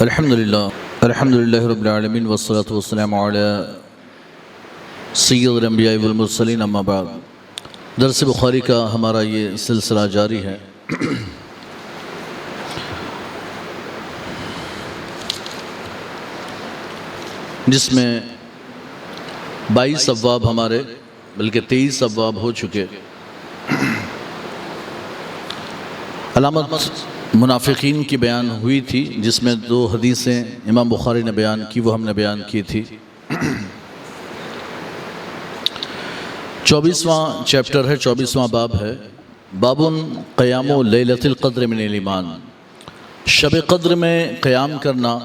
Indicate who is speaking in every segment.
Speaker 1: الحمدللہ رب العالمین والصلاة والسلام علی سید الانبیاء والمرسلین اما بعد۔ درس بخاری کا ہمارا یہ سلسلہ جاری ہے۔ جس میں 22 ابواب ہمارے بلکہ 23 ابواب ہو چکے۔ علامت منافقین کی بیان ہوئی تھی، جس میں 2 حدیثیں امام بخاری نے بیان کی، وہ ہم نے بیان کی تھی۔ 24واں چیپٹر ہے، 24واں باب ہے، باب قیام لیلۃ القدر من الایمان۔ شب قدر میں قیام کرنا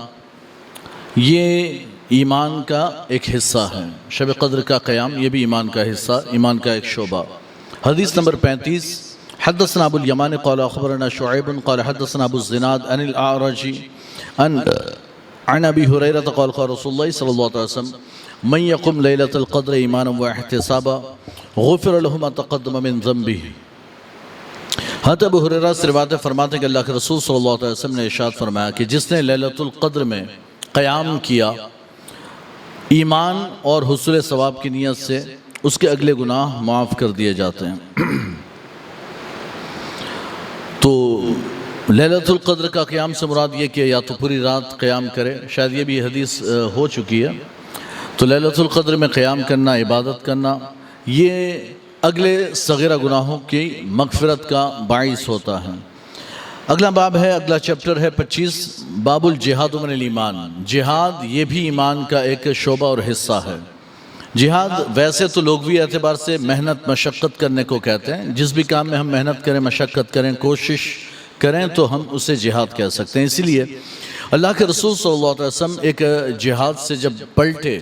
Speaker 1: یہ ایمان کا ایک حصہ ہے۔ شب قدر کا قیام یہ بھی ایمان کا حصہ، ایمان کا ایک شعبہ۔ حدیث نمبر 35، حدثنا ابو الیمان قال اخبرنا شعیب قال حدثنا ابو الزناد عن الاعرج عن ابی ہریرہ قال قال رسول اللہ صلی اللہ علیہ وسلم من یقم لیلۃ القدر ایمانا واحتسابا غفر له ما تقدم من ذنبه۔ حضرت ابو ہریرہ سے روایت فرماتے ہیں کہ اللہ کے رسول صلی اللہ علیہ وسلم نے ارشاد فرمایا کہ جس نے لیلۃ القدر میں قیام کیا ایمان اور حصول ثواب کی نیت سے، اس کے اگلے گناہ معاف کر دیے جاتے ہیں۔ تو لیلۃ القدر کا قیام سے مراد یہ کہ یا تو پوری رات قیام کرے، شاید یہ بھی حدیث ہو چکی ہے۔ تو لیلۃ القدر میں قیام کرنا، عبادت کرنا، یہ اگلے صغیرہ گناہوں کی مغفرت کا باعث ہوتا ہے۔ اگلا باب ہے، اگلا چیپٹر ہے 25، باب الجہاد من الایمان۔ جہاد یہ بھی ایمان کا ایک شعبہ اور حصہ ہے۔ جہاد ویسے تو لغوی اعتبار سے محنت مشقت کرنے کو کہتے ہیں۔ جس بھی کام میں ہم محنت کریں، مشقت کریں، کوشش کریں تو ہم اسے جہاد کہہ سکتے ہیں۔ اسی لیے اللہ کے رسول صلی اللہ علیہ وسلم ایک جہاد سے جب پلٹے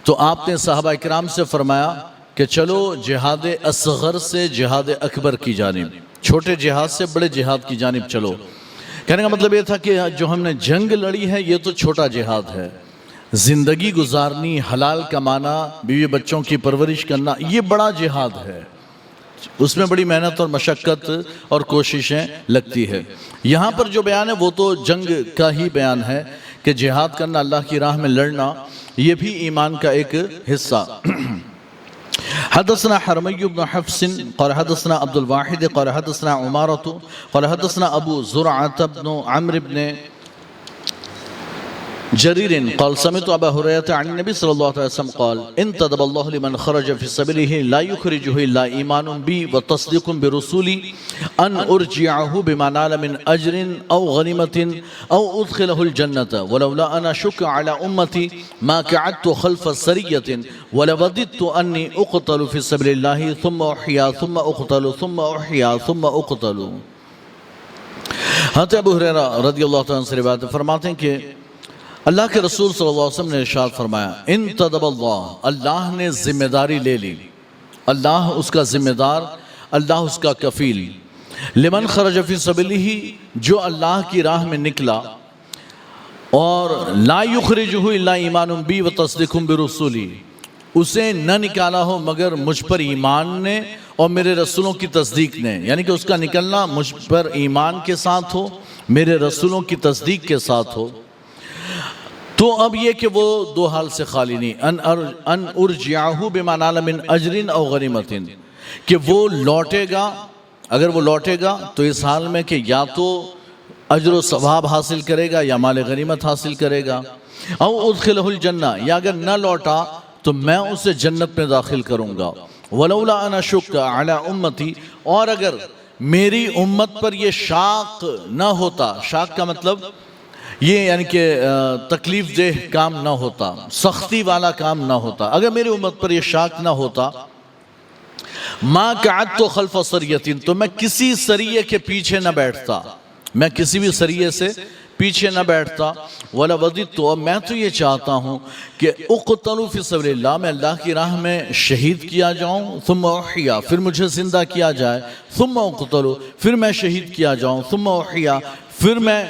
Speaker 1: تو آپ نے صحابہ کرام سے فرمایا کہ چلو جہاد اصغر سے جہاد اکبر کی جانب، چھوٹے جہاد سے بڑے جہاد کی جانب چلو۔ کہنے کا مطلب یہ تھا کہ جو ہم نے جنگ لڑی ہے یہ تو چھوٹا جہاد ہے، زندگی گزارنی، حلال کمانا، بیوی بچوں کی پرورش کرنا، یہ بڑا جہاد ہے، اس میں بڑی محنت اور مشقت اور کوششیں لگتی ہے۔ یہاں پر جو بیان ہے وہ تو جنگ کا ہی بیان ہے کہ جہاد کرنا، اللہ کی راہ میں لڑنا، یہ بھی ایمان کا ایک حصہ۔ حدثنا حرمی بن حفص قال حدثنا عبد الواحد قال حدثنا عمارة قال حدثنا ابو زرعة بن عمرو بن جرير قال سمعت ابا هريرة عن النبي صلى الله عليه وسلم قال انتدب الله لمن خرج في سبيله لا يخرجه الا ايمان بي وتصديق برسولي ان ارجعه بما نال من اجر او غنيمة او ادخله الجنة ولولا ان اشك على امتي ما قعدت خلف سرية ولوددت اني اقتل في سبيل الله ثم احيا ثم اقتل ثم احيا ثم اقتل۔ حضرت ابو ہریرہ رضی اللہ عنہ سے روایت فرماتے ہیں کہ اللہ کے رسول صلی اللہ علیہ وسلم نے ارشاد فرمایا انتدب اللہ نے ذمہ داری لے لی، اللہ اس کا ذمہ دار، اللہ اس کا کفیل، لمن خرج فی سبیلہ، جو اللہ کی راہ میں نکلا اور لا یخرجہ الا ایمان بی وتصدیق برسولی، اسے نہ نکالا ہو مگر مجھ پر ایمان نے اور میرے رسولوں کی تصدیق نے، یعنی کہ اس کا نکلنا مجھ پر ایمان کے ساتھ ہو، میرے رسولوں کی تصدیق کے ساتھ ہو۔ تو اب یہ کہ وہ 2 حال سے خالی نہیں، ان ارجعہ بما نال من اجر او غنیمت، کہ وہ لوٹے گا، اگر وہ لوٹے گا تو اس حال میں کہ یا تو اجر و ثواب حاصل کرے گا یا مال غنیمت حاصل کرے گا، او ادخلہ الجنہ، یا اگر نہ لوٹا تو میں اسے جنت میں داخل کروں گا، ولولا ان اشک علی امتی، اور اگر میری امت پر یہ شاق نہ ہوتا، شاق کا مطلب یہ یعنی کہ تکلیف دہ کام نہ ہوتا، سختی والا کام نہ ہوتا، اگر میری امت پر یہ شاق نہ ہوتا، ما قعدت خلف سریۃ، تو میں کسی سریے کے پیچھے نہ بیٹھتا، میں کسی بھی سریے سے پیچھے نہ بیٹھتا، وَلَوَدِدْتُ، اور میں تو یہ چاہتا ہوں کہ اقتل فی سبیل اللہ، میں اللہ کی راہ میں شہید کیا جاؤں، ثم احیا، پھر مجھے زندہ کیا جائے، ثم اقتل، پھر میں شہید کیا جاؤں، ثم احیا، پھر میں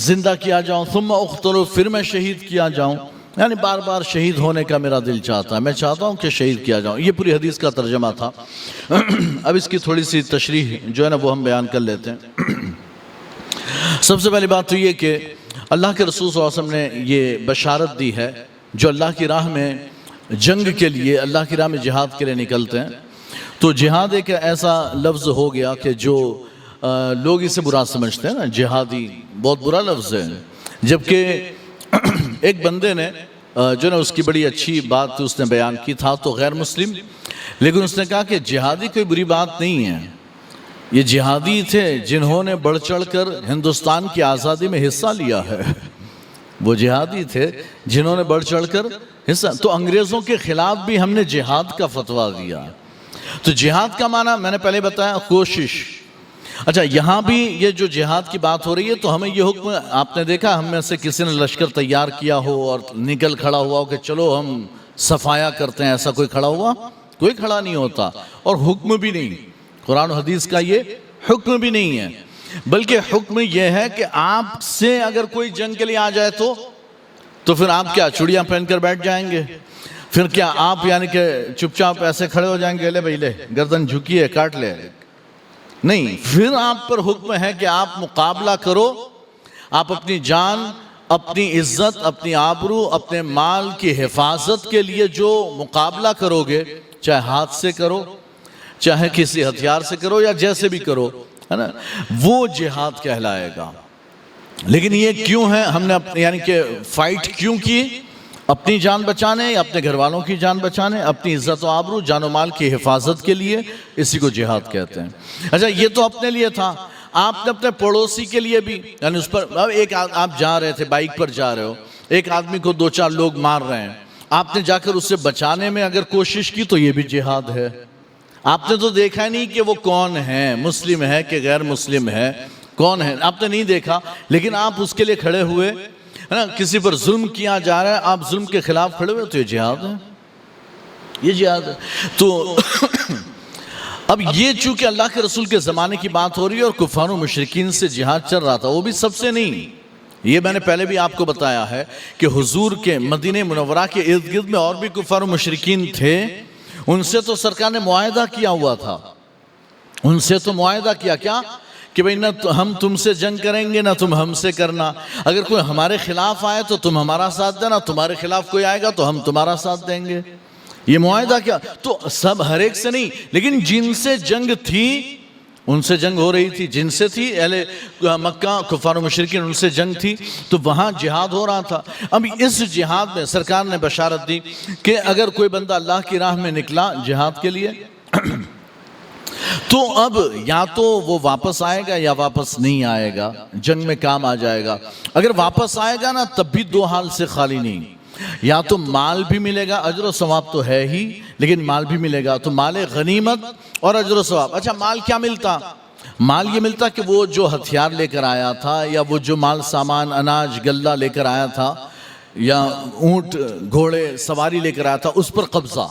Speaker 1: زندہ کیا جاؤں، ثم اقتل، پھر میں شہید کیا جاؤں، یعنی بار بار شہید ہونے کا میرا دل چاہتا ہے، میں چاہتا ہوں کہ شہید کیا جاؤں۔ یہ پوری حدیث کا ترجمہ تھا۔ اب اس کی تھوڑی سی تشریح جو ہے نا وہ ہم بیان کر لیتے ہیں۔ سب سے پہلی بات تو یہ کہ اللہ کے رسول صلی اللہ علیہ وسلم نے یہ بشارت دی ہے جو اللہ کی راہ میں جنگ کے لیے، اللہ کی راہ میں جہاد کے لیے نکلتے ہیں. تو جہاد ایک ایسا لفظ ہو گیا کہ جو لوگ اسے برا سمجھتے ہیں نا، جہادی بہت برا لفظ ہے. جبکہ ایک بندے نے جو نا اس کی بڑی اچھی بات اس نے بیان کی تھا، تو غیر مسلم، لیکن اس نے کہا کہ جہادی کوئی بری بات نہیں ہے. یہ جہادی تھے جنہوں نے بڑھ چڑھ کر ہندوستان کی آزادی میں حصہ لیا ہے. وہ جہادی تھے جنہوں نے بڑھ چڑھ کر حصہ. تو انگریزوں کے خلاف بھی ہم نے جہاد کا فتویٰ دیا. تو جہاد کا معنی میں نے پہلے بتایا کوشش. اچھا، یہاں بھی یہ جو جہاد کی بات ہو رہی ہے تو ہمیں یہ حکم، آپ نے دیکھا ہم میں سے کسی نے لشکر تیار کیا ہو اور نکل کھڑا ہوا ہو کہ چلو ہم صفایا کرتے ہیں، ایسا کوئی کھڑا ہوا؟ کوئی کھڑا نہیں ہوتا. اور حکم بھی نہیں، قرآن و حدیث کا یہ حکم بھی نہیں ہے، بلکہ حکم یہ ہے کہ آپ سے اگر کوئی جنگ کے لیے آ جائے تو پھر آپ کیا چوڑیاں پہن کر بیٹھ جائیں گے؟ پھر کیا آپ یعنی کہ چپ چاپ ایسے کھڑے ہو جائیں گے، لے بھائی لے گردن جھکی ہے کاٹ لے؟ نہیں، پھر آپ پر حکم ہے کہ آپ مقابلہ کرو. آپ اپنی جان، اپنی عزت، اپنی آبرو، اپنے مال کی حفاظت کے لیے جو مقابلہ کرو گے، چاہے ہاتھ سے کرو، چاہے کسی ہتھیار سے کرو، یا جیسے بھی کرو، ہے نا، وہ جہاد کہلائے گا. لیکن یہ کیوں ہے؟ ہم نے یعنی کہ فائٹ کیوں کی؟ اپنی جان بچانے یا اپنے گھر والوں کی جان بچانے، اپنی عزت و آبرو، جان و مال کی حفاظت کے لیے. اسی کو جہاد کہتے ہیں. اچھا، یہ تو اپنے لیے تھا. آپ نے اپنے پڑوسی کے لیے بھی، یعنی اس پر ایک آپ جا رہے تھے، بائک پر جا رہے ہو، ایک آدمی کو 2-4 لوگ مار رہے ہیں، آپ نے جا کر اسے بچانے میں اگر کوشش کی تو یہ بھی جہاد ہے. آپ نے تو دیکھا نہیں کہ وہ کون ہے، مسلم ہے کہ غیر مسلم ہے، کون ہے، آپ نے نہیں دیکھا، لیکن آپ اس کے لیے کھڑے ہوئے، ہے نا. کسی پر ظلم کیا جا رہا ہے، آپ ظلم کے خلاف کھڑے ہوئے، تو یہ جہاد ہے، یہ جہاد ہے. تو اب یہ چونکہ اللہ کے رسول کے زمانے کی بات ہو رہی ہے اور کفار و مشرکین سے جہاد چل رہا تھا، وہ بھی سب سے نہیں. یہ میں نے پہلے بھی آپ کو بتایا ہے کہ حضور کے مدینہ منورہ کے ارد گرد میں اور بھی کفار و مشرکین تھے. ان سے تو سرکار نے معاہدہ کیا ہوا تھا، ان سے تو معاہدہ کیا کہ بھئی نہ ہم تم سے جنگ کریں گے، نہ تم ہم سے کرنا. اگر کوئی ہمارے خلاف آئے تو تم ہمارا ساتھ دینا، تمہارے خلاف کوئی آئے گا تو ہم تمہارا ساتھ دیں گے. یہ معاہدہ کیا؟ تو سب ہر ایک سے نہیں، لیکن جن سے جنگ تھی ان سے جنگ ہو رہی تھی، جن سے تھی اہل مکہ کفار و مشرکین، ان سے جنگ تھی، تو وہاں جہاد ہو رہا تھا. اب اس جہاد میں سرکار نے بشارت دی کہ اگر کوئی بندہ اللہ کی راہ میں نکلا جہاد کے لیے تو اب یا تو وہ واپس آئے گا یا واپس نہیں آئے گا، جنگ میں کام آ جائے گا. اگر واپس آئے گا نا تب بھی 2 حال سے خالی نہیں. یا تو مال بھی ملے گا، اجر و ثواب تو ہے ہی، لیکن مال بھی ملے گا، تو مال غنیمت اور اجر و ثواب. اچھا، مال کیا ملتا؟ مال یہ ملتا کہ وہ جو ہتھیار لے کر آیا تھا، یا وہ جو مال سامان اناج غلہ لے کر آیا تھا، یا اونٹ گھوڑے سواری لے کر آیا تھا، اس پر قبضہ،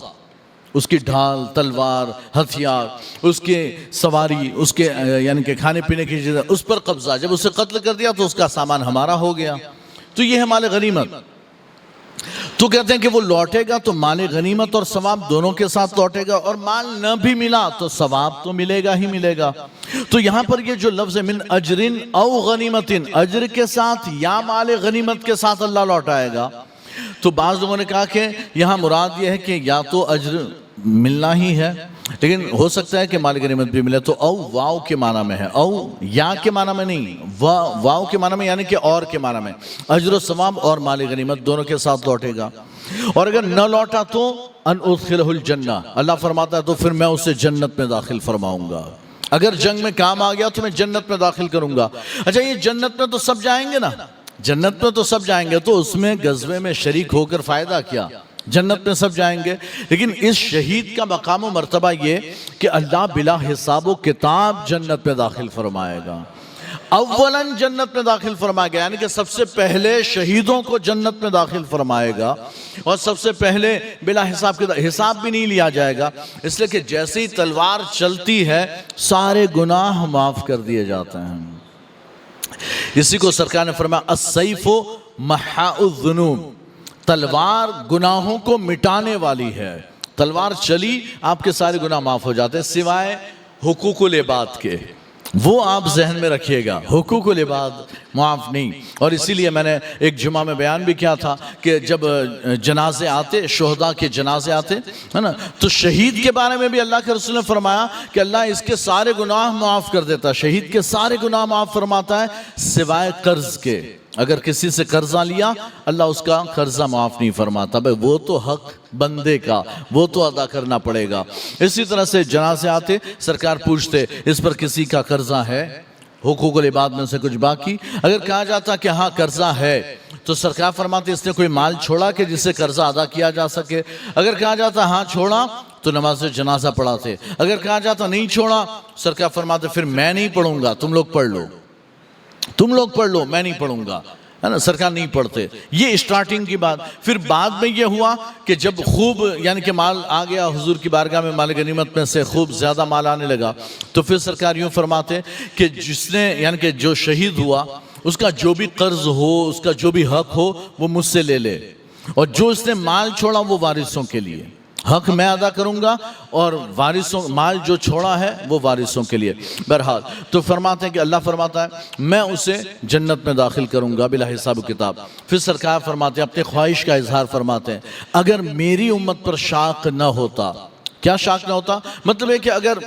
Speaker 1: اس کی ڈھال، تلوار، ہتھیار، اس کے سواری، اس کے یعنی کہ کھانے پینے کی چیزیں، اس پر قبضہ. جب اسے قتل کر دیا تو اس کا سامان ہمارا ہو گیا. تو یہ ہے مال غنیمت. تو کہتے ہیں کہ وہ لوٹے گا تو مال غنیمت اور ثواب دونوں کے ساتھ لوٹے گا، اور مال نہ بھی ملا تو ثواب تو ملے گا ہی ملے گا. تو یہاں پر یہ جو لفظ ہے من اجرن او غنیمتن، اجر کے ساتھ یا مال غنیمت کے ساتھ اللہ لوٹائے گا. تو بعض لوگوں نے کہا کہ یہاں مراد یہ ہے کہ یا تو اجر ملنا ہی ہے، لیکن ہو سکتا ہے کہ مال غنیمت بھی ملے. تو او واو کے معنی میں ہے، او یا کے معنی میں نہیں، واو کے معنی میں، یعنی کہ اور کے معنی میں. اجر و ثواب اور مال غنیمت دونوں کے ساتھ لوٹے گا. اور اگر نہ لوٹا تو ان ادخلہ الجنہ، اللہ فرماتا ہے تو پھر میں اسے جنت میں داخل فرماؤں گا. اگر جنگ میں کام آ گیا تو میں جنت میں داخل کروں گا. اچھا، یہ جنت میں تو سب جائیں گے نا، جنت میں تو سب جائیں گے، تو اس میں غزوے میں شریک ہو کر فائدہ کیا؟ جنت میں سب جائیں گے. لیکن اس شہید کا مقام و مرتبہ یہ کہ اللہ بلا حساب و کتاب جنت میں داخل فرمائے گا. اولاً جنت میں داخل فرمائے گا، یعنی کہ سب سے پہلے شہیدوں کو جنت میں داخل فرمائے گا، اور سب سے پہلے بلا حساب حساب بھی نہیں لیا جائے گا، اس لیے کہ جیسے ہی تلوار چلتی ہے سارے گناہ معاف کر دیے جاتے ہیں. اسی کو سرکار نے فرمایا السیف محاء الذنوب، تلوار گناہوں کو مٹانے والی ہے. تلوار چلی آپ کے سارے گناہ معاف ہو جاتے ہیں سوائے حقوق العباد کے. وہ آپ ذہن میں رکھیے گا، حقوق العباد معاف نہیں۔ اور اسی لیے میں نے ایک جمعہ میں بیان بھی کیا تھا کہ جب جنازے آتے، شہداء کے جنازے آتے ہے نا، تو شہید کے بارے میں بھی اللہ کے رسول نے فرمایا کہ اللہ اس کے سارے گناہ معاف کر دیتا، شہید کے سارے گناہ معاف فرماتا ہے سوائے قرض کے۔ اگر کسی سے قرضہ لیا اللہ اس کا قرضہ معاف نہیں فرماتا، بھئی وہ تو حق بندے کا، وہ تو ادا کرنا پڑے گا۔ اسی طرح سے جنازے آتے، سرکار پوچھتے اس پر کسی کا قرضہ ہے، حقوق العباد میں سے کچھ باقی؟ اگر کہا جاتا کہ ہاں قرضہ ہے تو سرکار فرماتے اس نے کوئی مال چھوڑا کہ جس سے قرضہ ادا کیا جا سکے؟ اگر کہا جاتا ہاں چھوڑا تو نماز جنازہ پڑھاتے، اگر کہا جاتا نہیں چھوڑا سرکار فرماتے پھر میں نہیں پڑھوں گا، تم لوگ پڑھ لو، تم لوگ پڑھ لو، میں نہیں پڑھوں گا، ہے نا، سرکار نہیں پڑھتے۔ یہ اسٹارٹنگ کی بات۔ پھر بعد میں یہ ہوا کہ جب خوب یعنی کہ مال آ گیا حضور کی بارگاہ میں، مال غنیمت میں سے خوب زیادہ مال آنے لگا، تو پھر سرکار یوں فرماتے کہ جس نے یعنی کہ جو شہید ہوا اس کا جو بھی قرض ہو، اس کا جو بھی حق ہو وہ مجھ سے لے لے، اور جو اس نے مال چھوڑا وہ وارثوں کے لیے، حق میں ادا کروں گا، اور وارثوں مال جو چھوڑا ہے وہ وارثوں کے لیے۔ بہرحال تو فرماتے ہیں کہ اللہ فرماتا ہے میں اسے جنت میں داخل کروں گا بلا حساب و کتاب۔ پھر سرکار فرماتے ہیں اپنے خواہش کا اظہار فرماتے ہیں اگر میری امت پر شاق نہ ہوتا، کیا شاق نہ ہوتا؟ مطلب ہے کہ اگر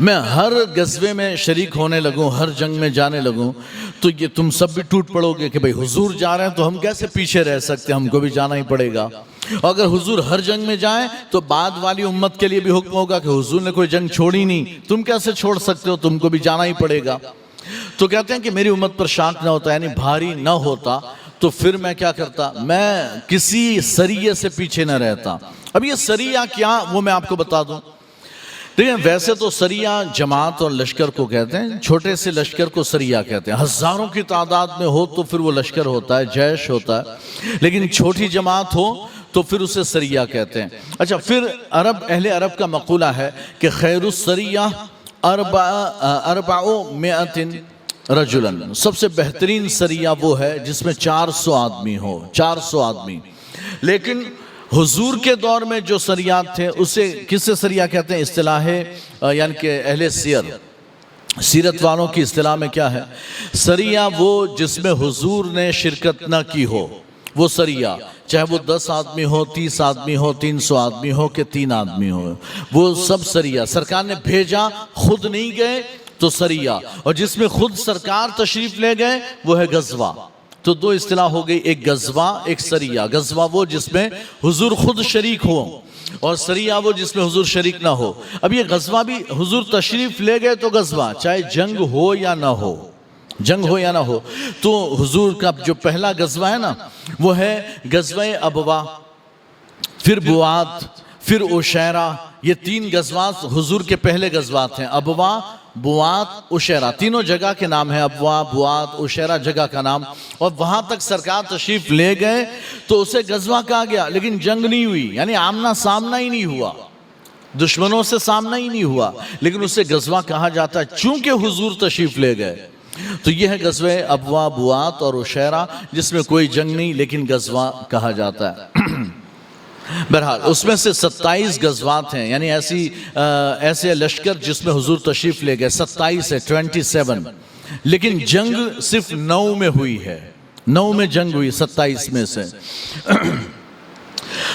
Speaker 1: میں ہر غزوے میں شریک ہونے لگوں، ہر جنگ میں جانے لگوں، تو یہ تم سب بھی ٹوٹ پڑو گے کہ بھئی حضور جا رہے ہیں تو ہم کیسے پیچھے رہ سکتے ہیں، ہم کو بھی جانا ہی پڑے گا۔ اگر حضور ہر جنگ میں جائیں تو بعد والی امت کے لیے بھی حکم ہوگا کہ حضور نے کوئی جنگ چھوڑی نہیں، تم کیسے چھوڑ سکتے ہو، تم کو بھی جانا ہی پڑے گا۔ تو کہتے ہیں کہ میری امت پر شاق نہ ہوتا، یعنی بھاری نہ ہوتا، تو پھر میں کیا کرتا؟ میں کسی سریے سے پیچھے نہ رہتا۔ اب یہ سریہ کیا وہ میں آپ کو بتا دوں۔ دیکھیں ویسے تو سریہ جماعت اور لشکر کو کہتے ہیں، چھوٹے سے لشکر کو سریہ کہتے ہیں، ہزاروں کی تعداد میں ہو تو پھر وہ لشکر ہوتا ہے، جیش ہوتا ہے، لیکن چھوٹی جماعت ہو تو پھر اسے سریہ کہتے ہیں۔ اچھا پھر اہل عرب کا مقولہ ہے کہ خیر السریہ اربع مئت رجلا، سب سے بہترین سریہ وہ ہے جس میں 400 آدمی ہو، 400 آدمی۔ لیکن حضور کے دور میں جو سریات تھے اسے کس سے سریہ کہتے ہیں؟ اصطلاح یعنی کہ اہل سیرت والوں کی اصطلاح میں کیا ہے؟ سریہ وہ جس میں حضور نے شرکت نہ کی ہو، وہ سریہ، چاہے وہ 10 آدمی ہو، 30 آدمی ہو، 300 آدمی ہو کہ 3 آدمی ہو، وہ سب سریہ۔ سرکار نے بھیجا خود نہیں گئے تو سریہ، اور جس میں خود سرکار تشریف لے گئے وہ ہے غزوہ۔ تو دو اصطلاح ہو گئی، ایک غزوہ ایک سریہ۔ غزوہ وہ جس میں حضور خود شریک ہو، اور سریہ وہ جس میں حضور شریک نہ ہو۔ اب یہ غزوہ بھی حضور تشریف لے گئے تو غزوہ، چاہے جنگ ہو یا نہ ہو، جنگ ہو یا نہ ہو۔ تو حضور کا جو پہلا غزوہ ہے نا وہ ہے غزوہ ابوا، پھر بوات، پھر عشیرہ۔ یہ 3 غزوات حضور کے پہلے غزوات ہیں، ابوا، بوات، عشیرہ، تینوں جگہ کے نام ہیں، ابوا، بوات، عشیرہ جگہ کا نام۔ اور وہاں تک سرکار تشریف لے گئے تو اسے غزوہ کہا گیا، لیکن جنگ نہیں ہوئی، یعنی آمنا سامنا ہی نہیں ہوا، دشمنوں سے سامنا ہی نہیں ہوا، لیکن اسے غزوہ کہا جاتا ہے چونکہ حضور تشریف لے گئے۔ تو یہ ہے غزوہ ابوا، بوات اور عشیرہ، جس میں کوئی جنگ نہیں لیکن غزوہ کہا جاتا ہے۔ بہرحال اس میں سے 27 غزوات ہیں، یعنی ایسے لشکر جس میں حضور تشریف لے گئے 27 ہے، 27، لیکن جنگ صرف 9 میں ہوئی ہے، 9 میں جنگ ہوئی 27 میں سے۔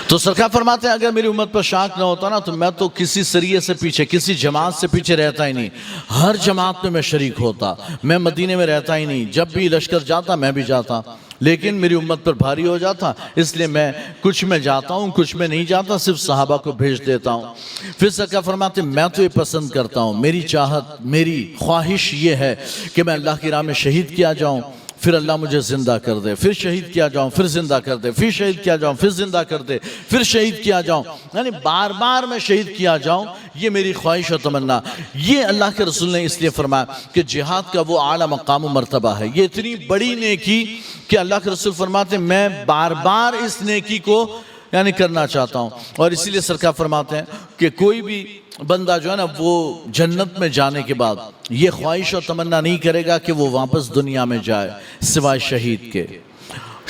Speaker 1: تو سرکار فرماتے ہیں اگر میری امت پر شاق نہ ہوتا نا تو میں تو کسی سریے سے پیچھے، کسی جماعت سے پیچھے رہتا ہی نہیں، ہر جماعت میں شریک ہوتا، میں مدینے میں رہتا ہی نہیں، جب بھی لشکر جاتا میں بھی جاتا، لیکن میری امت پر بھاری ہو جاتا، اس لیے میں کچھ میں جاتا ہوں کچھ میں نہیں جاتا، صرف صحابہ کو بھیج دیتا ہوں۔ پھر سرکار فرماتے ہیں میں تو یہ پسند کرتا ہوں، میری چاہت، میری خواہش یہ ہے کہ میں اللہ کی راہ میں شہید کیا جاؤں، پھر اللہ مجھے زندہ کر دے، پھر شہید کیا جاؤں، پھر زندہ کر دے، پھر شہید کیا جاؤں، پھر زندہ کر دے، پھر شہید کیا جاؤں، یعنی بار بار میں شہید کیا جاؤں، یہ میری خواہش و تمنا۔ یہ اللہ کے رسول نے اس لیے فرمایا کہ جہاد کا وہ اعلیٰ مقام و مرتبہ ہے، یہ اتنی بڑی نیکی کہ اللہ کے رسول فرماتے ہیں میں بار بار اس نیکی کو یعنی کرنا چاہتا ہوں۔ اور اسی لیے سرکار فرماتے ہیں کہ کوئی بھی بندہ جو ہے نا وہ جنت میں جانے کے بعد یہ خواہش اور تمنا نہیں کرے گا کہ وہ واپس دنیا میں جائے سوائے شہید کے۔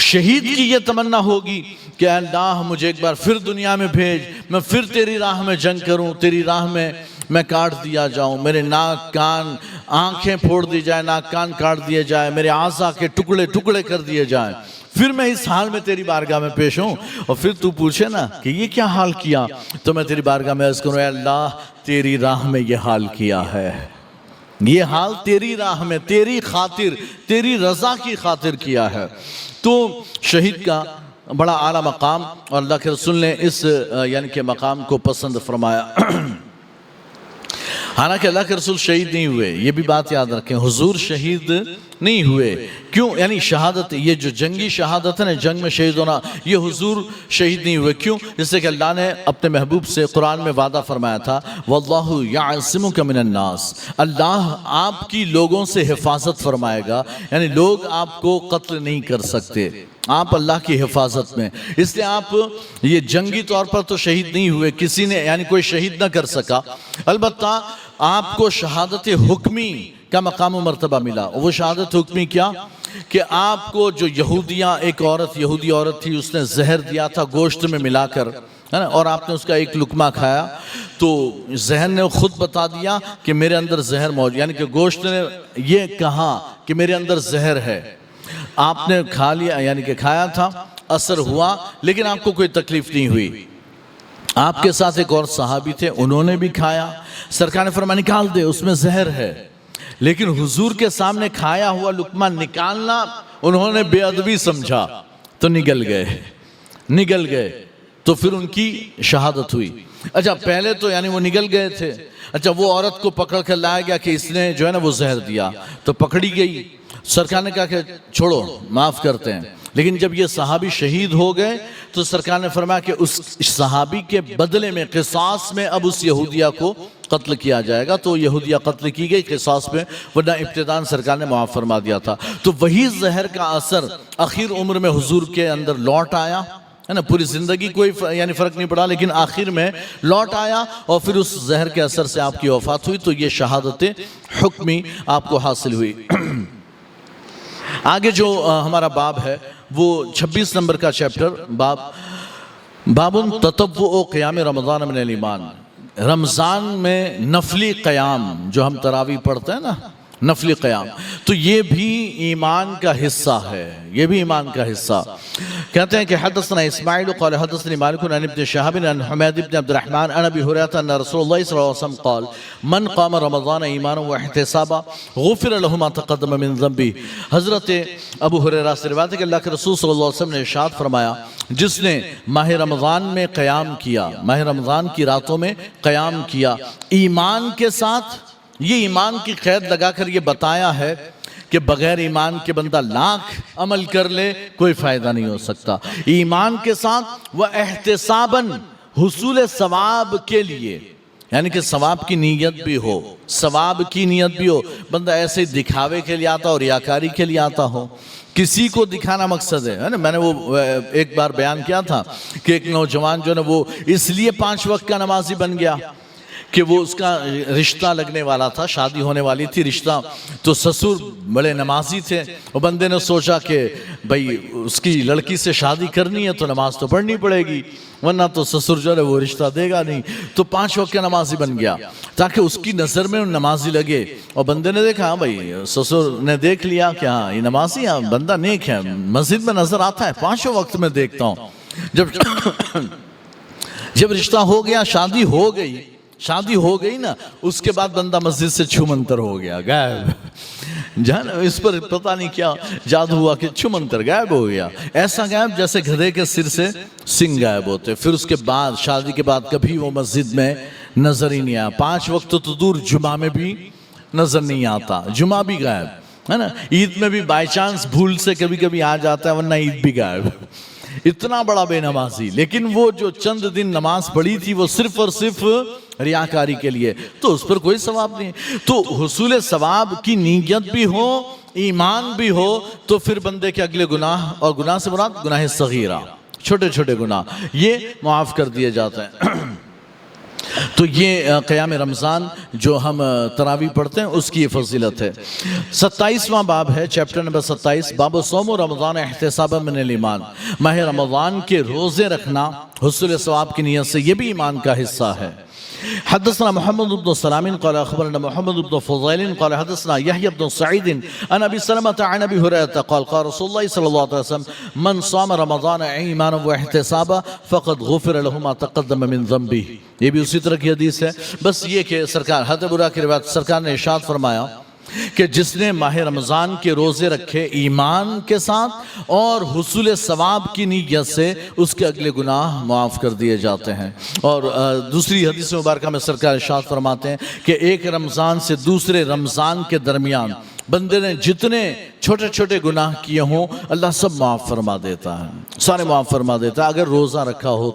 Speaker 1: شہید کی یہ تمنا ہوگی کہ اے اللہ مجھے ایک بار پھر دنیا میں بھیج، میں پھر تیری راہ میں جنگ کروں، تیری راہ میں میں کاٹ دیا جاؤں، میرے ناک کان آنکھیں پھوڑ دی جائے، ناک کان کاٹ دیے جائے، میرے اعضاء کے ٹکڑے ٹکڑے کر دیے جائیں، پھر میں اس حال میں تیری بارگاہ میں پیش ہوں، اور پھر تو پوچھے نا کہ یہ کیا حال کیا، تو میں تیری بارگاہ میں عرض کروں اے اللہ تیری راہ میں یہ حال کیا ہے، یہ حال تیری راہ میں، تیری خاطر، تیری رضا کی خاطر کیا ہے۔ تو شہید کا بڑا اعلیٰ مقام، اور اللہ کے رسول نے اس یعنی کہ مقام کو پسند فرمایا۔ حالانکہ اللہ کے رسول شہید نہیں ہوئے، یہ بھی بات یاد رکھیں، حضور شہید نہیں ہوئے، کیوں؟ یعنی شہادت، یہ جو جنگی شہادت ہے نا، جنگ میں شہید ہونا، یہ حضور شہید نہیں ہوئے، کیوں؟ جس سے کہ اللہ نے اپنے محبوب سے قرآن میں وعدہ فرمایا تھا وَاللَّهُ يَعْصِمُكَ مِنَ النَّاسِ، اللہ آپ کی لوگوں سے حفاظت فرمائے گا، یعنی لوگ آپ کو قتل نہیں کر سکتے، آپ اللہ کی حفاظت میں، اس لیے آپ یہ جنگی طور پر تو شہید نہیں ہوئے، کسی نے یعنی کوئی شہید نہ کر سکا، البتہ آپ کو شہادت حکمی کا مقام و مرتبہ ملا۔ وہ شہادت حکمی کیا کہ آپ کو جو یہودیاں، ایک عورت یہودی عورت تھی، اس نے زہر دیا تھا گوشت میں ملا کر، ہے نا، اور آپ نے اس کا ایک لقمہ کھایا تو زہر نے خود بتا دیا کہ میرے اندر زہر موجود، یعنی کہ گوشت نے یہ کہا کہ میرے اندر زہر ہے، آپ نے کھا لیا، یعنی کہ کھایا تھا، اثر ہوا، لیکن آپ کو کوئی تکلیف نہیں ہوئی۔ آپ کے ساتھ ایک اور صحابی تھے، انہوں نے بھی کھایا، سرکار نے فرمایا نکال دے، اس میں زہر ہے، لیکن حضور کے سامنے کھایا ہوا لقمہ نکالنا انہوں نے بے ادبی سمجھا تو نگل گئے، تو پھر ان کی شہادت ہوئی۔ اچھا پہلے تو یعنی وہ نگل گئے تھے، اچھا وہ عورت کو پکڑ کر لایا گیا کہ اس نے جو ہے نا وہ زہر دیا، تو پکڑی گئی، سرکار نے کہا کہ چھوڑو معاف کرتے ہیں، لیکن جب یہ صحابی شہید ہو گئے تو سرکار نے فرمایا کہ اس صحابی کے بدلے میں قصاص میں اب اس یہودیہ کو قتل کیا جائے گا، تو یہودیہ قتل کی گئی قصاص میں، ورنہ ابتداً سرکار نے معاف فرما دیا تھا۔ تو وہی زہر کا اثر آخر عمر میں حضور کے اندر لوٹ آیا، ہے نا، پوری زندگی کوئی یعنی فرق نہیں پڑا، لیکن آخر میں لوٹ آیا اور پھر اس زہر کے اثر سے آپ کی وفات ہوئی، تو یہ شہادت حکمی آپ کو حاصل ہوئی۔ آگے جو ہمارا باب ہے وہ 26 نمبر کا چیپٹر، باب تطوع قیام رمضان من الایمان، رمضان میں نفلی قیام جو ہم تراویح پڑھتے ہیں نا، نفلی قیام، تو یہ بھی ایمان کا حصہ ہے، یہ بھی ایمان کا حصہ۔ کہتے ہیں کہ حدثنا اسماعیل قال حدثني مالك عن ابن شهاب عن حمید بن عبد الرحمن عن ابي هريره ان رسول الله صلى الله عليه وسلم قال من قام رمضان ایمانا واحتسابا غفر له ما تقدم من ذنبه۔ حضرت ابو ہریرہ سے روایت ہے کہ اللہ کے رسول صلی اللہ علیہ وسلم نے ارشاد فرمایا جس نے ماہ رمضان میں قیام کیا، ماہ رمضان کی راتوں میں قیام کیا ایمان کے ساتھ، یہ ایمان کی قید لگا کر یہ بتایا ہے کہ بغیر ایمان کے بندہ لاکھ عمل کر لے کوئی فائدہ نہیں ہو سکتا، ایمان کے ساتھ وہ احتساباً حصول ثواب کے لیے، یعنی کہ ثواب کی نیت بھی ہو، ثواب کی نیت بھی ہو، بندہ ایسے ہی دکھاوے کے لیے آتا ہو، ریاکاری کے لیے آتا ہو، کسی کو دکھانا مقصد ہے نا۔ میں نے وہ ایک بار بیان کیا تھا کہ ایک نوجوان جو ہے نا وہ اس لیے 5 وقت کا نمازی بن گیا کہ وہ اس کا رشتہ لگنے والا تھا، شادی ہونے والی تھی، رشتہ، تو سسر بڑے نمازی تھے، اور بندے نے سوچا کہ بھائی اس کی لڑکی سے شادی کرنی ہے تو نماز تو پڑھنی پڑے گی، ورنہ تو سسر جو ہے وہ رشتہ دے گا نہیں، تو 5 وقت کا نمازی بن گیا تاکہ اس کی نظر میں نمازی لگے، اور بندے نے دیکھا ہاں بھائی سسر نے دیکھ لیا کہ ہاں یہ نمازی ہے، بندہ نیک ہے، مسجد میں نظر آتا ہے، 5 وقت میں دیکھتا ہوں۔ جب رشتہ ہو گیا، شادی ہو گئی نا، اس کے بعد بندہ مسجد سے چھمنتر ہو گیا، غائب، جانا اس پر پتہ نہیں کیا جادو ہوا کہ چھمنتر غائب ہو گیا، ایسا غائب جیسے گدھے کے سر سے سنگ غائب ہوتے۔ پھر اس کے بعد شادی کے بعد کبھی وہ مسجد میں نظر ہی نہیں آیا، 5 وقت تو دور جمعہ میں بھی نظر نہیں آتا، جمعہ بھی غائب ہے نا، عید میں بھی بائی چانس بھول سے کبھی کبھی آ جاتا ہے، ورنہ عید بھی غائب، اتنا بڑا بے نمازی۔ لیکن وہ جو چند دن نماز پڑھی تھی وہ صرف اور صرف ریاکاری کے لیے، تو اس پر کوئی ثواب نہیں۔ تو حصول ثواب کی نیت بھی ہو، ایمان بھی ہو، تو پھر بندے کے اگلے گناہ، اور گناہ سے مراد گناہ صغیرہ، چھوٹے چھوٹے گناہ، یہ معاف کر دیے جاتے ہیں۔ تو یہ قیام رمضان جو ہم تراویح پڑھتے ہیں اس کی یہ فضیلت ہے۔ 27واں باب ہے، چیپٹر نمبر 27، باب صوم رمضان احتسابا من الایمان، ماہ رمضان کے روزے رکھنا حصول ثواب کی نیت سے، یہ بھی ایمان کا حصہ ہے۔ حدثنا محمد بن سلام قال اخبرنا محمد بن فضيل قال حدثنا يحيى بن سعيد عن ابي سلمة عن ابي هريرة قال قال رسول الله صلى الله عليه وسلم من صام رمضان ایمانا واحتسابا فقد غفر له ما تقدم من ذنبه. یہ بھی اسی طرح کی حدیث ہے. بس یہ کہ سرکار حضرت ابو ہریرہ کی روایت سرکار نے ارشاد فرمایا کہ جس نے ماہ رمضان کے روزے رکھے ایمان کے ساتھ اور حصول ثواب کی نیت سے، اس کے اگلے گناہ معاف کر دیے جاتے ہیں. اور دوسری حدیث مبارکہ میں سرکار ارشاد فرماتے ہیں کہ ایک رمضان سے دوسرے رمضان کے درمیان بندے نے جتنے چھوٹے چھوٹے گناہ کیے ہوں اللہ سب معاف فرما دیتا ہے، سارے معاف فرما دیتا ہے اگر روزہ رکھا ہو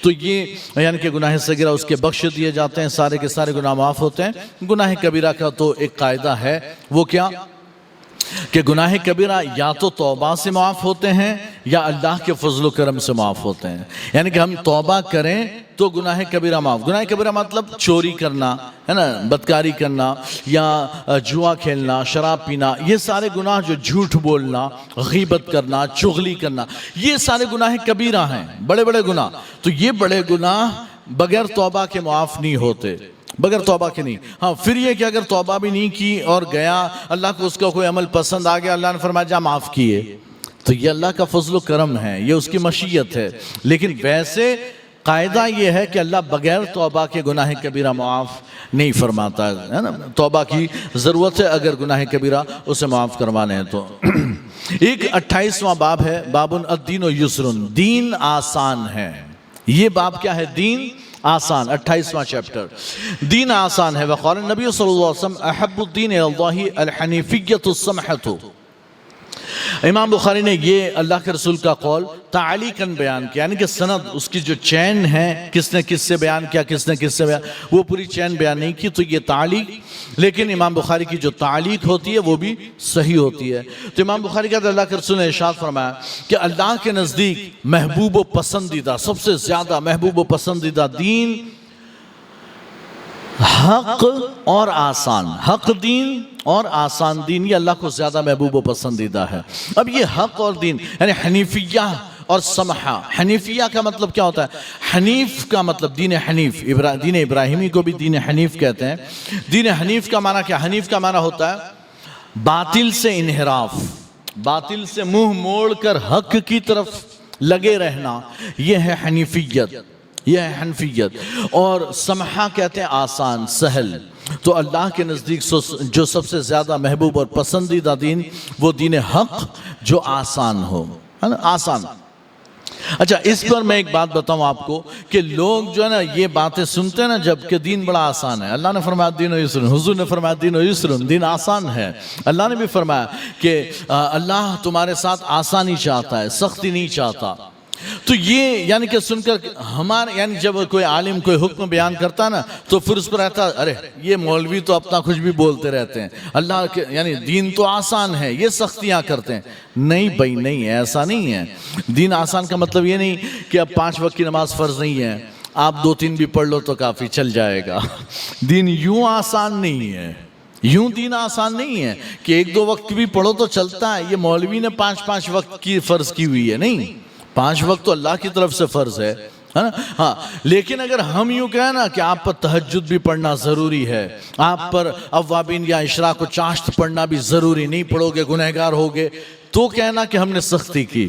Speaker 1: تو یہ یعنی کہ گناہ صغیرہ اس کے بخش دیے جاتے ہیں، سارے کے سارے گناہ معاف ہوتے ہیں. گناہ کبیرہ کا تو ایک قاعدہ ہے، وہ کیا کہ گناہ کبیرہ یا تو توبہ سے معاف ہوتے ہیں یا اللہ کے فضل و کرم سے معاف ہوتے ہیں. یعنی کہ ہم توبہ کریں تو گناہ کبیرہ معاف. گناہ کبیرہ مطلب چوری کرنا ہے نا، بدکاری کرنا یا جوا کھیلنا، شراب پینا، یہ سارے گناہ، جو جھوٹ بولنا، غیبت کرنا، چغلی کرنا، یہ سارے گناہ کبیرہ ہیں، بڑے بڑے گناہ. تو یہ بڑے گناہ بغیر توبہ کے معاف نہیں ہوتے، بغیر توبہ کے نہیں. ہاں پھر یہ کہ اگر توبہ بھی نہیں کی اور گیا، اللہ کو اس کا کوئی عمل پسند آ گیا، اللہ نے فرمایا جا معاف کیے، تو یہ اللہ کا فضل و کرم ہے، یہ اس کی مشیت ہے. لیکن ویسے قاعدہ یہ ہے کہ اللہ بغیر توبہ کے گناہ کبیرہ معاف نہیں فرماتا ہے نا. توبہ کی ضرورت ہے اگر گناہ کبیرہ اسے معاف کروانے ہیں تو. ایک 28واں باب ہے، باب الدین و یسرن، دین آسان ہے. یہ باب کیا ہے؟ دین آسان. 28واں چیپٹر، دین آسان ہے. وقال نبی صلی اللہ علیہ وسلم احب الدین اللہ الحنیفیۃ السمحۃ. امام بخاری نے یہ اللہ کے رسول کا قول تعلیقاً بیان کیا، یعنی کہ سند اس کی جو چین ہے، کس نے کس سے بیان کیا، کس نے کس سے بیان، وہ پوری چین بیان نہیں کی، تو یہ تعلیق. لیکن امام بخاری کی جو تعلیق ہوتی ہے وہ بھی صحیح ہوتی ہے. تو امام بخاری کا اللہ کے رسول نے ارشاد فرمایا کہ اللہ کے نزدیک محبوب و پسندیدہ، سب سے زیادہ محبوب و پسندیدہ دین حق اور آسان، حق دین اور آسان دین، یہ اللہ کو زیادہ محبوب و پسندیدہ ہے. اب یہ حق اور دین یعنی حنیفیہ اور سمحہ. حنیفیہ کا مطلب کیا ہوتا ہے؟ حنیف کا مطلب دین حنیف، دین ابراہیمی کو بھی دین حنیف کہتے ہیں. دین حنیف کا معنی کیا؟ حنیف کا معنی ہوتا ہے باطل سے انحراف، باطل سے منہ موڑ کر حق کی طرف لگے رہنا، یہ ہے حنیفیت، یہ ہے حنفیت. اور سمحہ کہتے ہیں آسان، سہل. تو اللہ کے نزدیک جو سب سے زیادہ محبوب اور پسندیدہ دین وہ دین حق جو آسان ہو، ہے نا، آسان. اچھا اس پر میں ایک بات بتاؤں آپ کو کہ لوگ جو ہے نا یہ باتیں سنتے ہیں نا جب کہ دین بڑا آسان ہے. اللہ نے فرمایا دین و یسرن، حضور نے فرمایا دین و یسرن، دین آسان ہے. اللہ نے بھی فرمایا کہ اللہ تمہارے ساتھ آسانی چاہتا ہے، سختی نہیں چاہتا. تو یہ یعنی کہ سن کر ہمارے یعنی جب کوئی عالم کوئی حکم بیان کرتا نا تو پھر اس پر رہتا ارے یہ مولوی تو اپنا کچھ بھی بولتے رہتے ہیں، اللہ کے یعنی دین تو آسان ہے، یہ سختیاں کرتے ہیں. نہیں بھائی نہیں، ایسا نہیں ہے. دین آسان کا مطلب یہ نہیں کہ اب 5 وقت کی نماز فرض نہیں ہے، آپ 2-3 بھی پڑھ لو تو کافی چل جائے گا. دین یوں آسان نہیں ہے، یوں دین آسان نہیں ہے کہ 1-2 وقت بھی پڑھو تو چلتا ہے. یہ مولوی نے 5 وقت کی فرض کی ہوئی ہے، نہیں، 5 وقت تو اللہ کی طرف سے فرض ہے نا. ہاں لیکن اگر ہم یوں کہیں نا کہ آپ پر تہجد بھی پڑھنا ضروری ہے، آپ پر اوابین یا اشراق و چاشت پڑھنا بھی ضروری، نہیں پڑھو گے گنہگار ہوگے، تو کہنا کہ ہم نے سختی کی،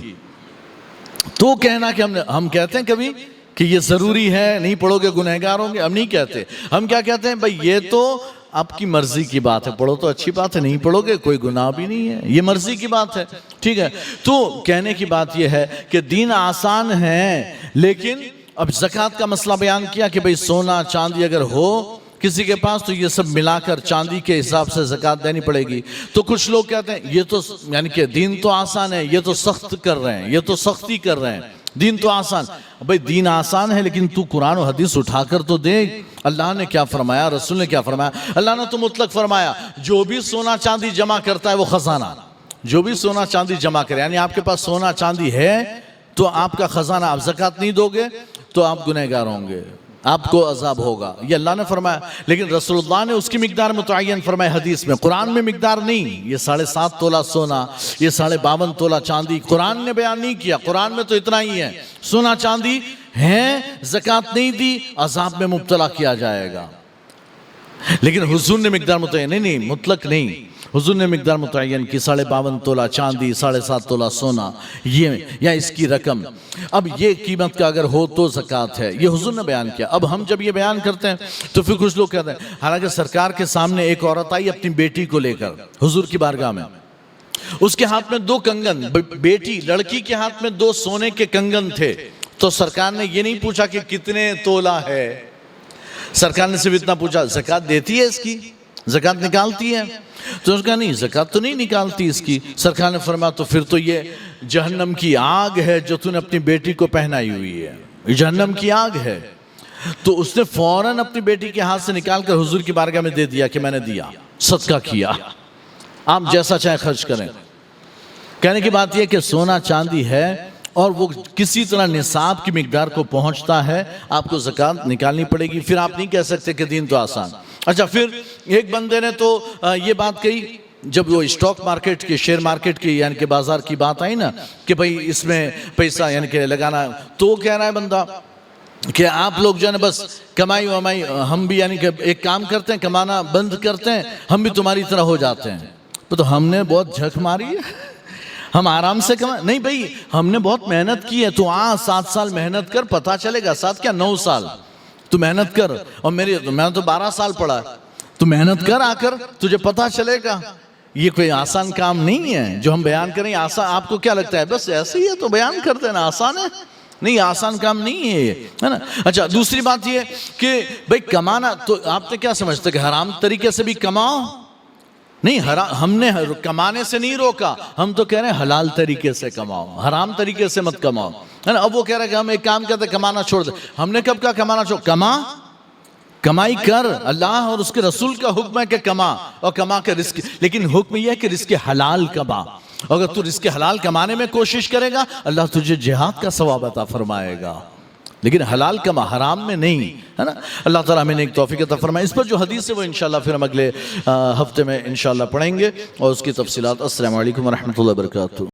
Speaker 1: تو کہنا کہ ہم کہتے ہیں کبھی کہ یہ ضروری ہے، نہیں پڑھو گے گنہگار ہوں گے؟ ہم نہیں کہتے. ہم کیا کہتے ہیں؟ بھائی یہ تو آپ کی مرضی کی بات ہے، پڑھو تو اچھی بات ہے، نہیں پڑھو گے کوئی گناہ بھی نہیں ہے، یہ مرضی کی بات ہے. ٹھیک ہے، تو کہنے کی بات یہ ہے کہ دین آسان ہے. لیکن اب زکوٰۃ کا مسئلہ بیان کیا کہ بھئی سونا چاندی اگر ہو کسی کے پاس تو یہ سب ملا کر چاندی کے حساب سے زکوٰۃ دینی پڑے گی. تو کچھ لوگ کہتے ہیں یہ تو یعنی کہ دین تو آسان ہے، یہ تو سخت کر رہے ہیں، یہ تو سختی کر رہے ہیں. دین تو آسان، بھئی دین آسان ہے لیکن تو قرآن و حدیث اٹھا کر تو دیکھ، اللہ نے کیا فرمایا، رسول نے کیا فرمایا. اللہ نے تو مطلق فرمایا جو بھی سونا چاندی جمع کرتا ہے وہ خزانہ، جو بھی سونا چاندی جمع کرے، یعنی آپ کے پاس سونا چاندی ہے تو آپ کا خزانہ، آپ زکوٰۃ نہیں دو گے تو آپ گنہگار ہوں گے، آپ کو عذاب ہوگا، یہ اللہ نے فرمایا. لیکن رسول اللہ نے اس کی مقدار متعین فرمائی حدیث میں، قرآن میں مقدار نہیں. یہ 7.5 تولہ سونا، یہ 52.5 تولہ چاندی قرآن نے بیان نہیں کیا. قرآن میں تو اتنا ہی ہے، سونا چاندی ہیں زکوٰۃ نہیں دی عذاب میں مبتلا کیا جائے گا. لیکن حضور نے مقدار متعین نہیں مطلق نہیں، حضور نے مقدار متعین کی 52.5 تولہ چاندی، 7.5 تولہ سونا، یہ یا اس کی رقم. اب یہ قیمت کا اگر ہو تو زکوٰۃ ہے، یہ حضور نے بیان کیا. اب ہم جب یہ بیان کرتے ہیں تو پھر کچھ لوگ کہتے ہیں، حالانکہ سرکار کے سامنے ایک عورت آئی اپنی بیٹی کو لے کر حضور کی بارگاہ میں، اس کے ہاتھ میں 2 کنگن، بیٹی لڑکی کے ہاتھ میں 2 سونے کے کنگن تھے. تو سرکار نے یہ نہیں پوچھا کہ کتنے تولہ ہے، سرکار نے صرف اتنا پوچھا زکوٰۃ دیتی ہے اس کی، زکوٰۃ نکالتی ہے؟ تو اس کا نہیں، زکوٰۃ تو نہیں نکالتی اس کی. سرکار نے فرمایا تو پھر تو یہ جہنم کی آگ ہے جو تو نے اپنی بیٹی کو پہنائی ہوئی ہے، یہ جہنم کی آگ ہے. تو اس نے فوراً اپنی بیٹی کے ہاتھ سے نکال کر حضور کی بارگاہ میں دے دیا کہ میں نے دیا، صدقہ کیا، آپ جیسا چاہے خرچ کریں. کہنے کی بات یہ کہ سونا چاندی ہے اور وہ کسی طرح نصاب کی مقدار کو پہنچتا ہے، آپ کو زکوٰۃ نکالنی پڑے گی. پھر آپ نہیں کہہ سکتے کہ دین تو آسان. اچھا، پھر ایک بندے نے تو یہ بات کہی جب وہ اسٹاک مارکیٹ کی، شیئر مارکیٹ کی یعنی کہ بازار کی بات آئی نا کہ بھئی اس میں پیسہ یعنی کہ لگانا، تو کہہ رہا ہے بندہ کہ آپ لوگ جو ہے نا بس کمائی ومائی، ہم بھی یعنی کہ ایک کام کرتے ہیں، کمانا بند کرتے ہیں، ہم بھی تمہاری طرح ہو جاتے ہیں. تو ہم نے بہت جھک ماری ہے، ہم آرام سے نہیں بھئی، ہم نے بہت محنت کی ہے. تو 7 سال محنت کر، پتا چلے گا. 7 کیا 9 سال تو محنت کر. اور میں تو 12 سال پڑھا، تو محنت کر، آ کر تجھے پتا چلے گا. یہ کوئی آسان کام نہیں ہے جو ہم بیان کریں. آسان آپ کو کیا لگتا ہے بس ایسے ہی ہے تو بیان کرتے ہیں نا، آسان ہے؟ نہیں، آسان کام نہیں ہے یہ، ہے نا. اچھا، دوسری بات یہ کہ بھئی کمانا، تو آپ نے کیا سمجھتے کہ حرام طریقے سے بھی کماؤ؟ نہیں، ہم نے کمانے سے نہیں روکا، ہم تو کہہ رہے ہیں حلال طریقے سے کماؤ، حرام طریقے سے مت کماؤ، ہے نا. اب وہ کہہ رہا ہے کہ ہم ایک کام کرتے کمانا چھوڑ دیں. ہم نے کب کہا کمانا چھوڑ؟ کمائی کر، اللہ اور اس کے رسول کا حکم ہے کہ کما، اور کما کے رزق، لیکن حکم یہ ہے کہ رزق حلال کما. اگر تو رزق حلال کمانے میں کوشش کرے گا اللہ تجھے جہاد کا ثواب عطا فرمائے گا، لیکن حلال کما، حرام میں نہیں، ہے نا. اللہ تعالیٰ ہمیں ایک توفیق عطا فرمائے. اس پر جو حدیث ہے وہ انشاءاللہ پھر ہم اگلے ہفتے میں انشاءاللہ پڑھیں گے اور اس کی تفصیلات. السلام علیکم ورحمۃ اللہ وبرکاتہ.